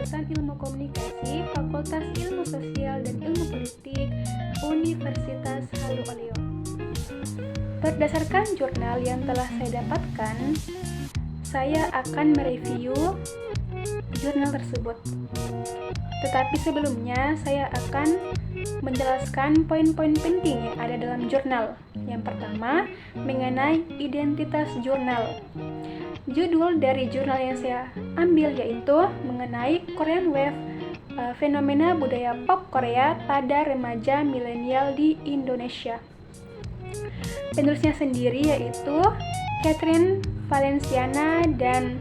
lulusan Ilmu Komunikasi, Fakultas Ilmu Sosial dan Ilmu Politik, Universitas Halu Oleo. Berdasarkan jurnal yang telah saya dapatkan, saya akan mereview jurnal tersebut. Tetapi sebelumnya, saya akan menjelaskan poin-poin penting yang ada dalam jurnal. Yang pertama, mengenai identitas jurnal. Judul dari jurnal yang saya ambil yaitu mengenai Korean Wave, fenomena budaya pop Korea pada remaja milenial di Indonesia. Penulisnya sendiri yaitu Catherine Valenciana dan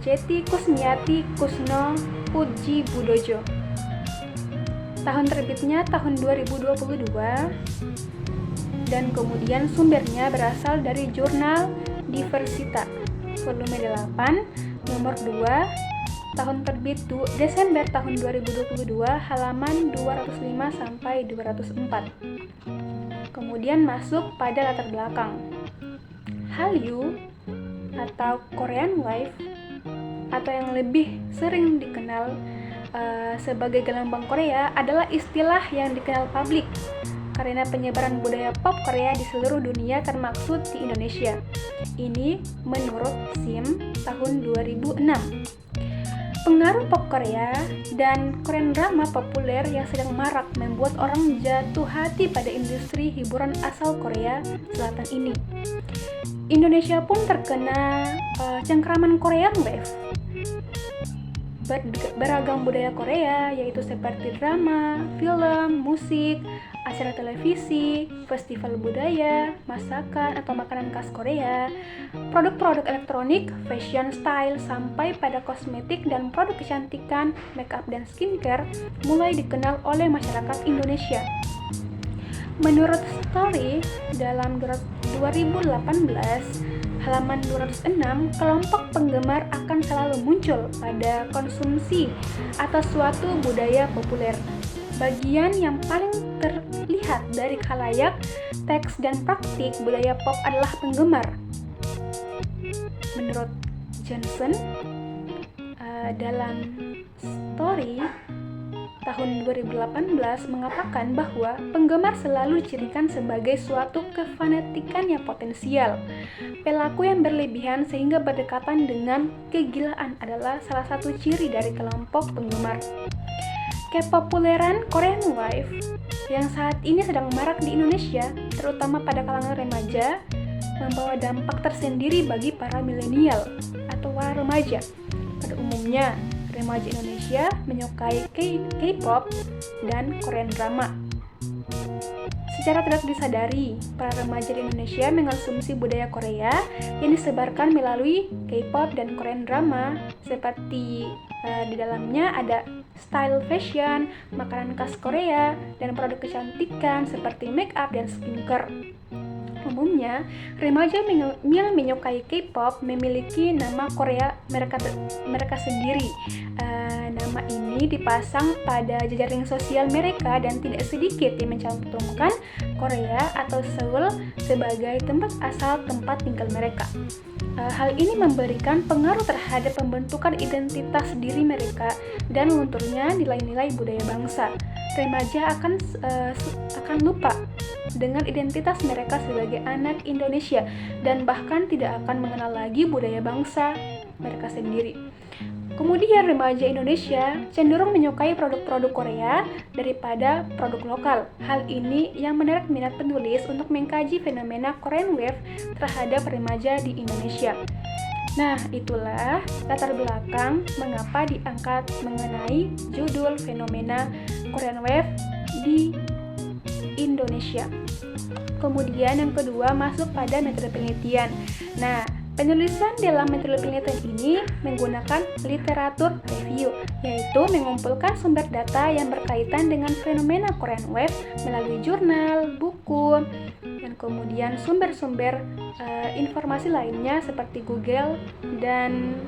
Jeti Kusmiati Kusno Puji Budojo. Tahun terbitnya tahun 2022 dan kemudian sumbernya berasal dari jurnal Diversita volume 8 nomor 2 tahun terbit Desember tahun 2022 halaman 205 sampai 204. Kemudian masuk pada latar belakang. Hallyu atau Korean Wave atau yang lebih sering dikenal sebagai gelombang Korea adalah istilah yang dikenal publik karena penyebaran budaya pop Korea di seluruh dunia termaksud di Indonesia. Ini menurut SIM tahun 2006. Pengaruh pop Korea dan Korean drama populer yang sedang marak membuat orang jatuh hati pada industri hiburan asal Korea Selatan ini. Indonesia pun terkena cengkraman Korean Wave. Beragam budaya Korea yaitu seperti drama, film, musik, acara televisi, festival budaya, masakan atau makanan khas Korea, produk-produk elektronik, fashion style, sampai pada kosmetik dan produk kecantikan, makeup dan skincare mulai dikenal oleh masyarakat Indonesia. Menurut Story dalam 2018 halaman 206, kelompok penggemar akan selalu muncul pada konsumsi atas suatu budaya populer. Bagian yang paling terlihat dari khalayak, teks dan praktik budaya pop adalah penggemar. Menurut Johnson, dalam Story tahun 2018 mengatakan bahwa penggemar selalu dicirikan sebagai suatu kefanatikan yang potensial. Perilaku yang berlebihan sehingga berdekatan dengan kegilaan adalah salah satu ciri dari kelompok penggemar. Kepopuleran Korean Wave yang saat ini sedang marak di Indonesia, terutama pada kalangan remaja, membawa dampak tersendiri bagi para milenial atau para remaja. Pada umumnya, remaja Indonesia menyukai K-pop dan Korean drama. Secara tidak disadari, para remaja di Indonesia mengonsumsi budaya Korea yang disebarkan melalui K-pop dan Korean drama, seperti di dalamnya ada style fashion, makanan khas Korea, dan produk kecantikan seperti makeup dan skincare. Umumnya, remaja yang menyukai K-pop memiliki nama Korea mereka sendiri. Nama ini dipasang pada jejaring sosial mereka dan tidak sedikit yang mencantumkan Korea atau Seoul sebagai tempat asal tempat tinggal mereka. Hal ini memberikan pengaruh terhadap pembentukan identitas diri mereka dan lunturnya nilai-nilai budaya bangsa. Remaja akan lupa dengan identitas mereka sebagai anak Indonesia dan bahkan tidak akan mengenal lagi budaya bangsa mereka sendiri. Kemudian remaja Indonesia cenderung menyukai produk-produk Korea daripada produk lokal. Hal ini yang menarik minat penulis untuk mengkaji fenomena Korean Wave terhadap remaja di Indonesia. Nah, itulah latar belakang mengapa diangkat mengenai judul fenomena Korean Wave di Indonesia. Kemudian yang kedua masuk pada metode penelitian. Nah, penulisan dalam metode penelitian ini menggunakan literatur review, yaitu mengumpulkan sumber data yang berkaitan dengan fenomena Korean Wave melalui jurnal, buku, dan kemudian sumber-sumber informasi lainnya seperti Google dan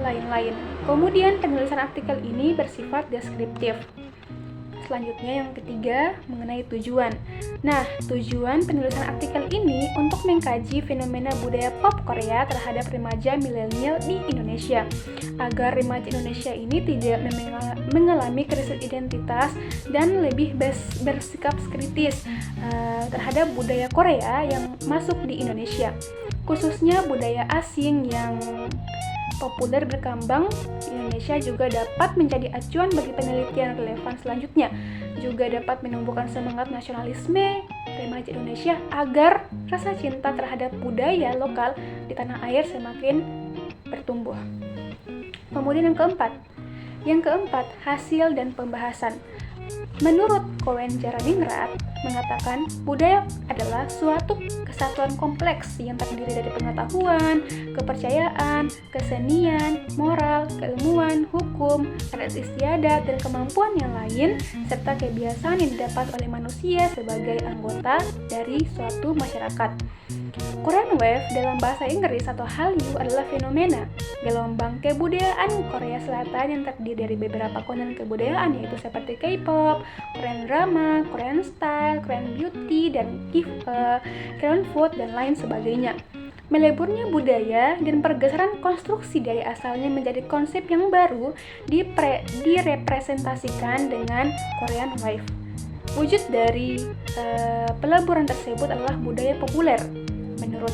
lain-lain. Kemudian penulisan artikel ini bersifat deskriptif. selanjutnya yang ketiga mengenai tujuan. Nah, tujuan penulisan artikel ini untuk mengkaji fenomena budaya pop Korea terhadap remaja milenial di Indonesia, agar remaja Indonesia ini tidak mengalami krisis identitas dan lebih bersikap kritis terhadap budaya Korea yang masuk di Indonesia, khususnya budaya asing yang populer berkembang di Indonesia juga dapat menjadi acuan bagi penelitian relevan selanjutnya. Juga dapat menumbuhkan semangat nasionalisme remaja Indonesia agar rasa cinta terhadap budaya lokal di tanah air semakin bertumbuh. Kemudian yang keempat, hasil dan pembahasan. Menurut Koen Jaradingrat mengatakan budaya adalah suatu kesatuan kompleks yang terdiri dari pengetahuan, kepercayaan, kesenian, moral, keilmuan, hukum, adat istiadat, dan kemampuan yang lain, serta kebiasaan yang didapat oleh manusia sebagai anggota dari suatu masyarakat. Korean Wave dalam bahasa Inggris atau Hallyu adalah fenomena gelombang kebudayaan Korea Selatan yang terdiri dari beberapa komponen kebudayaan yaitu seperti K-pop, Korean drama, Korean style, Korean beauty, dan Korean food dan lain sebagainya. Meleburnya budaya dan pergeseran konstruksi dari asalnya menjadi konsep yang baru direpresentasikan dengan Korean Wave. Wujud dari peleburan tersebut adalah budaya populer. Menurut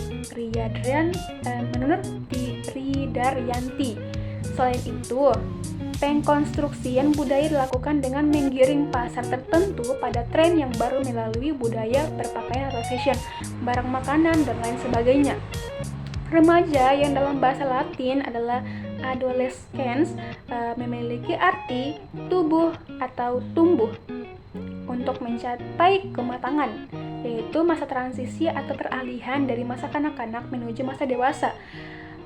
Daryanti. Selain itu, pengkonstruksian budaya dilakukan dengan menggiring pasar tertentu pada tren yang baru melalui budaya berpakaian atau fashion, barang makanan, dan lain sebagainya. Remaja yang dalam bahasa Latin adalah adolescens memiliki arti tubuh atau tumbuh untuk mencapai kematangan, yaitu masa transisi atau peralihan dari masa kanak-kanak menuju masa dewasa.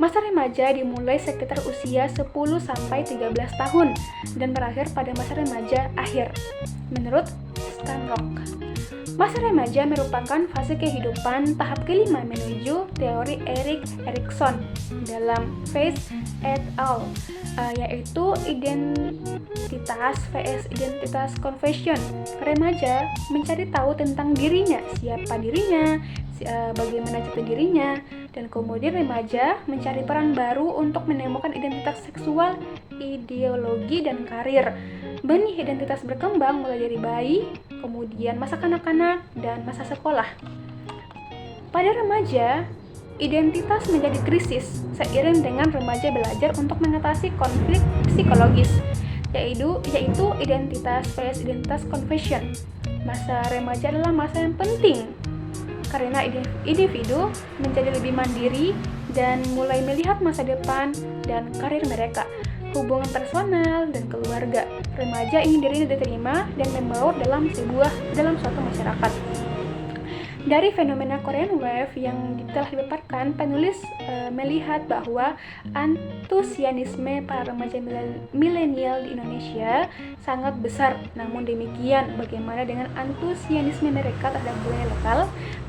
Masa remaja dimulai sekitar usia 10-13 tahun dan berakhir pada masa remaja akhir. Menurut Stanrock, masa remaja merupakan fase kehidupan tahap kelima menuju teori Erik Erikson dalam Face et al., yaitu identitas vs identitas confession. Remaja mencari tahu tentang dirinya, siapa dirinya, bagaimana jati dirinya, dan kemudian remaja mencari peran baru untuk menemukan identitas seksual, ideologi, dan karir. Benih identitas berkembang mulai dari bayi, kemudian masa kanak-kanak, dan masa sekolah. Pada remaja, identitas menjadi krisis seiring dengan remaja belajar untuk mengatasi konflik psikologis, yaitu identitas vs identitas confession. Masa remaja adalah masa yang penting karena individu menjadi lebih mandiri dan mulai melihat masa depan dan karir mereka, hubungan personal, dan keluarga. Remaja ingin dirinya diterima dan membaur dalam suatu masyarakat. Dari fenomena Korean Wave yang telah dipaparkan, penulis melihat bahwa antusiasme para remaja milenial di Indonesia sangat besar. Namun demikian, bagaimana dengan antusiasme mereka terhadap budaya lokal?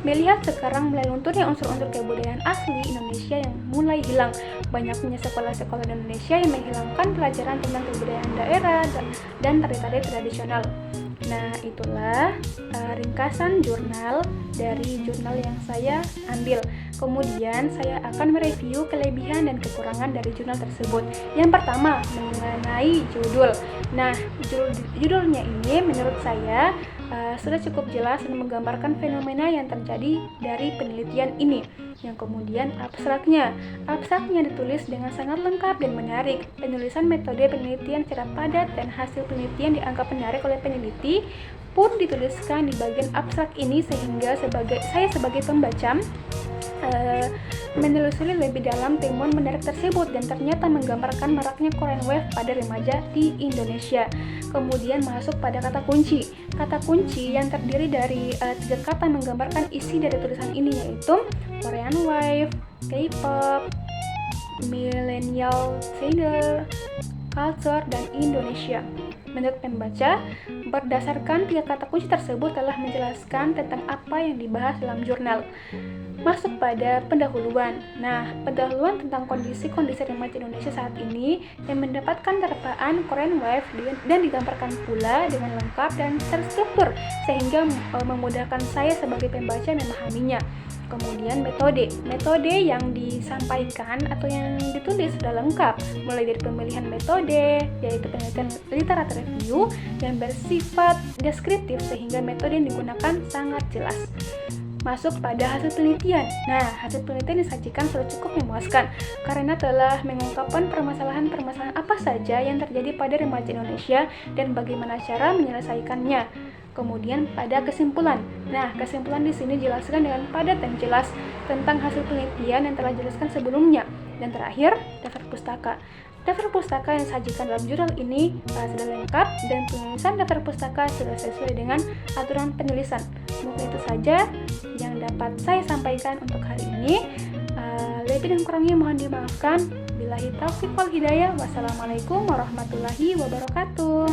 Melihat sekarang mulai lunturnya unsur-unsur kebudayaan asli Indonesia yang mulai hilang. Banyaknya sekolah-sekolah di Indonesia yang menghilangkan pelajaran tentang kebudayaan daerah dan tari-tari tradisional. Nah, itulah ringkasan jurnal dari jurnal yang saya ambil. Kemudian saya akan mereview kelebihan dan kekurangan dari jurnal tersebut. Yang pertama, mengenai judul. Nah, judulnya ini menurut saya sudah cukup jelas dan menggambarkan fenomena yang terjadi dari penelitian ini. Yang kemudian abstraknya ditulis dengan sangat lengkap dan menarik. Penulisan metode penelitian secara padat dan hasil penelitian dianggap menarik oleh peneliti pun dituliskan di bagian abstrak ini sehingga saya sebagai pembaca menelusuri lebih dalam temuan menarik tersebut dan ternyata menggambarkan maraknya Korean Wave pada remaja di Indonesia. Kemudian masuk pada kata kunci. Kata kunci yang terdiri dari 3 kata menggambarkan isi dari tulisan ini yaitu Korean Wave, K-pop, Millennial Trader, culture, dan Indonesia. Menurut pembaca, berdasarkan 3 kata kunci tersebut telah menjelaskan tentang apa yang dibahas dalam jurnal. Masuk pada pendahuluan. Nah, pendahuluan tentang kondisi-kondisi remaja Indonesia saat ini yang mendapatkan terpaan Korean Wave dan digambarkan pula dengan lengkap dan terstruktur sehingga memudahkan saya sebagai pembaca memahaminya. Kemudian metode yang disampaikan atau yang ditulis sudah lengkap, mulai dari pemilihan metode, yaitu penelitian literatur review yang bersifat deskriptif sehingga metode yang digunakan sangat jelas. Masuk pada hasil penelitian. Nah, hasil penelitian disajikan sudah cukup memuaskan karena telah mengungkapkan permasalahan-permasalahan apa saja yang terjadi pada remaja Indonesia dan bagaimana cara menyelesaikannya. Kemudian pada kesimpulan. Nah, kesimpulan di sini dijelaskan dengan padat dan jelas tentang hasil penelitian yang telah dijelaskan sebelumnya. Dan terakhir, daftar pustaka. Daftar pustaka yang disajikan dalam jurnal ini sudah lengkap dan penulisan daftar pustaka sudah sesuai dengan aturan penulisan. Mungkin itu saja yang dapat saya sampaikan untuk hari ini. Lebih dan kurangnya mohon dimaafkan. Billahi taufiq wal hidayah. Wassalamualaikum warahmatullahi wabarakatuh.